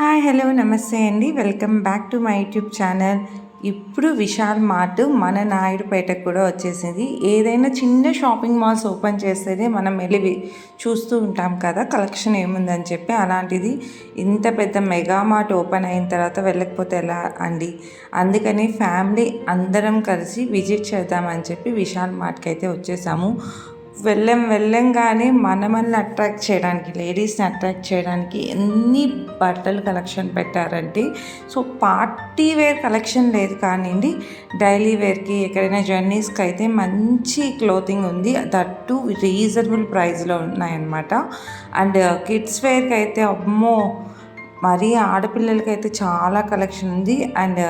Hi hello నమస్తే అండి. Welcome back to my YouTube channel. ఇప్పుడు విశాల్ మార్ట్ మన నాయుడుపేటకు కూడా వచ్చేసింది. ఏదైనా చిన్న షాపింగ్ మాల్స్ ఓపెన్ చేస్తేనే మనం వెళ్ళి చూస్తూ ఉంటాం కదా కలెక్షన్ ఏముందని చెప్పి. అలాంటిది ఇంత పెద్ద మెగా మార్ట్ ఓపెన్ అయిన తర్వాత వెళ్ళకపోతే ఎలా అండి. అందుకని ఫ్యామిలీ అందరం కలిసి విజిట్ చేద్దామని చెప్పి విశాల్ మార్ట్కి అయితే వచ్చేసాము. వెళ్ళంగానే మనల్ని అట్రాక్ట్ చేయడానికి, లేడీస్ని అట్రాక్ట్ చేయడానికి ఎన్ని బట్టలు కలెక్షన్ పెట్టారంటే, సో పార్టీ వేర్ కలెక్షన్ లేదు కానివ్వండి, డైలీ వేర్కి ఎక్కడైనా జర్నీస్కి అయితే మంచి క్లోతింగ్ ఉంది. దట్టు రీజనబుల్ ప్రైస్లో ఉన్నాయన్నమాట. అండ్ కిడ్స్ వేర్కి అయితే అమ్మో మరీ ఆడపిల్లలకైతే చాలా కలెక్షన్ ఉంది. అండ్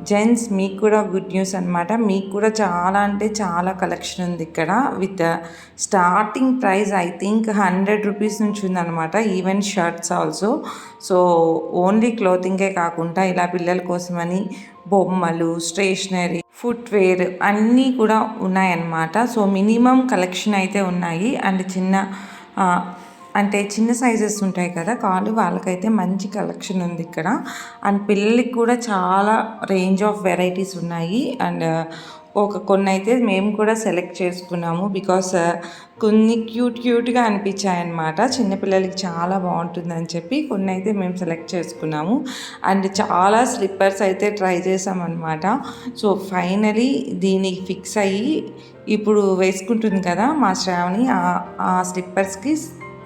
జెంట్స్ మీకు కూడా గుడ్ న్యూస్ అనమాట, మీకు కూడా చాలా అంటే చాలా కలెక్షన్ ఉంది ఇక్కడ. With starting price I think 100 rupees నుంచి ఉందన్నమాట. Even shirts also. So only క్లోతింగే కాకుండా ఇలా పిల్లల కోసమని బొమ్మలు, స్టేషనరీ, ఫుట్వేర్ అన్నీ కూడా ఉన్నాయన్నమాట. సో మినిమం కలెక్షన్ అయితే ఉన్నాయి. అండ్ చిన్న సైజెస్ ఉంటాయి కదా కాళ్ళు, వాళ్ళకైతే మంచి కలెక్షన్ ఉంది ఇక్కడ. అండ్ పిల్లలకి కూడా చాలా రేంజ్ ఆఫ్ వెరైటీస్ ఉన్నాయి. అండ్ కొన్ని అయితే మేము కూడా సెలెక్ట్ చేసుకున్నాము. బికాస్ కొన్ని క్యూట్గా అనిపించాయి అన్నమాట. చిన్నపిల్లలకి చాలా బాగుంటుందని చెప్పి కొన్ని అయితే మేము సెలెక్ట్ చేసుకున్నాము. అండ్ చాలా స్లిప్పర్స్ అయితే ట్రై చేసామన్నమాట. సో ఫైనలీ దీనికి ఫిక్స్ అయ్యి ఇప్పుడు వేసుకుంటుంది కదా మా శ్రావణి, ఆ స్లిప్పర్స్కి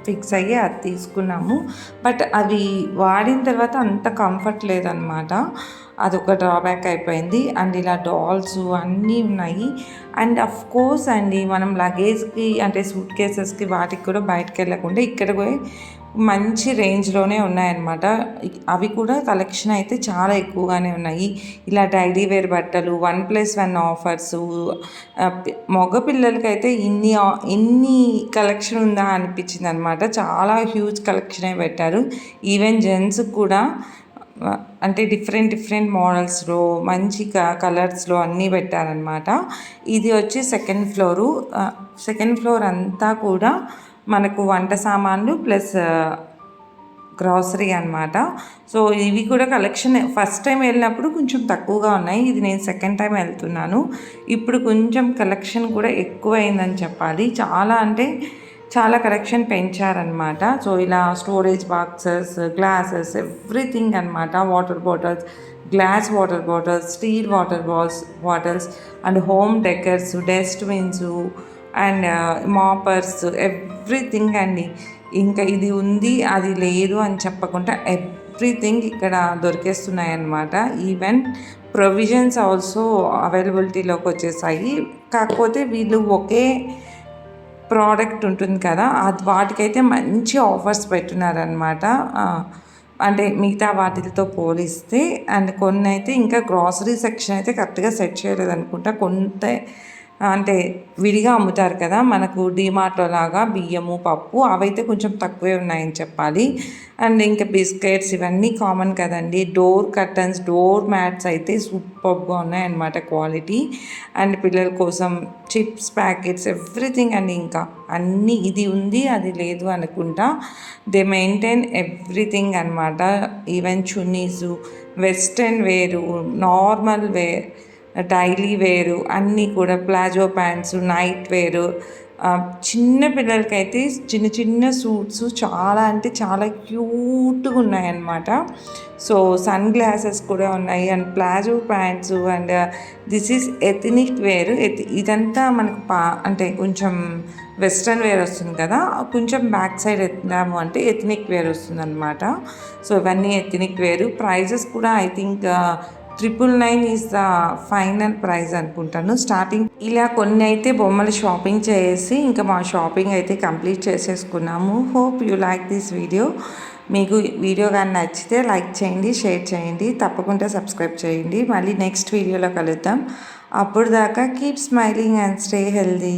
ఫిక్స్ అయ్యి అది తీసుకున్నాము. బట్ అవి వాడిన తర్వాత అంత కంఫర్ట్ లేదనమాట. అదొక డ్రాబ్యాక్ అయిపోయింది. అండ్ ఇలా డాల్స్ అన్నీ ఉన్నాయి. అండ్ అఫ్ కోర్స్ అండి మనం లగేజ్కి అంటే సూట్ కేసెస్కి వాటికి కూడా బయటకు వెళ్ళకుండా ఇక్కడ పోయి మంచి రేంజ్లోనే ఉన్నాయన్నమాట. అవి కూడా కలెక్షన్ అయితే చాలా ఎక్కువగానే ఉన్నాయి. ఇలా డైలీ వేర్ బట్టలు, 1+1 ఆఫర్సు. మగ పిల్లలకైతే ఇన్ని కలెక్షన్ ఉందా అనిపించింది అనమాట. చాలా హ్యూజ్ కలెక్షనే పెట్టారు. ఈవెన్ జెంట్స్కి కూడా అంటే డిఫరెంట్ మోడల్స్లో మంచి కలర్స్లో అన్నీ పెట్టారనమాట. ఇది వచ్చి సెకండ్ ఫ్లోర్ అంతా కూడా మనకు వంట సామాన్లు ప్లస్ గ్రాసరీ అనమాట. సో ఇవి కూడా కలెక్షన్ ఫస్ట్ టైం వెళ్ళినప్పుడు కొంచెం తక్కువగా ఉన్నాయి. ఇది నేను సెకండ్ టైం వెళ్తున్నాను. ఇప్పుడు కొంచెం కలెక్షన్ కూడా ఎక్కువైందని చెప్పాలి. చాలా కలెక్షన్ పెంచారనమాట. సో ఇలా స్టోరేజ్ బాక్సెస్, గ్లాసెస్, ఎవ్రీథింగ్ అనమాట. Water bottles, glass water bottles, steel water bottles and home decors, dustbins and moppers, everything అండి. ఇంకా ఇది ఉంది అది లేదు అని చెప్పకుండా ఎవ్రీథింగ్ ఇక్కడ దొరికేస్తున్నాయి అన్నమాట. ఈవెన్ ప్రొవిజన్స్ ఆల్సో అవైలబిలిటీలోకి వచ్చేసాయి. కాకపోతే వీళ్ళు ఒకే ప్రోడక్ట్ ఉంటుంది కదా, వాటికైతే మంచి ఆఫర్స్ పెట్టున్నారనమాట. అంటే మిగతా వాటితో పోలిస్తే. అండ్ కొన్ని అయితే ఇంకా గ్రాసరీ సెక్షన్ అయితే కరెక్ట్గా సెట్ చేయలేదు అనుకుంటా. అంటే విడిగా అమ్ముతారు కదా మనకు డీమార్ట్లో లాగా బియ్యము, పప్పు, అవైతే కొంచెం తక్కువే ఉన్నాయని చెప్పాలి. అండ్ ఇంకా బిస్కెట్స్ ఇవన్నీ కామన్ కదండి. డోర్ కర్టన్స్, డోర్ మ్యాట్స్ అయితే సూపర్గా ఉన్నాయన్నమాట క్వాలిటీ. అండ్ పిల్లల కోసం చిప్స్ ప్యాకెట్స్, ఎవ్రీథింగ్ అండి. ఇంకా అన్నీ ఇది ఉంది అది లేదు అనుకుంటా. దే మెయింటైన్ ఎవ్రీథింగ్ అనమాట. ఈవెన్ చున్నీసు, వెస్ట్రన్ వేరు, నార్మల్ వేర్, డైలీ వేరు అన్నీ కూడా, ప్లాజో ప్యాంట్స్, నైట్ వేరు. చిన్న పిల్లలకైతే చిన్న సూట్స్ చాలా అంటే చాలా క్యూట్గా ఉన్నాయన్నమాట. సో సన్ గ్లాసెస్ కూడా ఉన్నాయి. And palazzo pants. And this is ethnic wear. ఇదంతా మనకు అంటే కొంచెం వెస్ట్రన్ వేర్ వస్తుంది కదా, కొంచెం బ్యాక్ సైడ్ ఎత్తాము అంటే ఎథనిక్ వేర్ వస్తుంది అనమాట. సో ఇవన్నీ ఎథనిక్ వేరు. ప్రైజెస్ కూడా I think 999 is the final price అనుకుంటాను స్టార్టింగ్. ఇలా కొన్ని అయితే బొమ్మలు షాపింగ్ చేసి ఇంకా మా షాపింగ్ అయితే కంప్లీట్ చేసేసుకున్నాము. Hope you like this video. మీకు వీడియో కానీ నచ్చితే లైక్ చేయండి, షేర్ చేయండి, తప్పకుండా సబ్స్క్రైబ్ చేయండి. మళ్ళీ నెక్స్ట్ వీడియోలో కలుద్దాం. అప్పుడు దాకా keep smiling and stay healthy.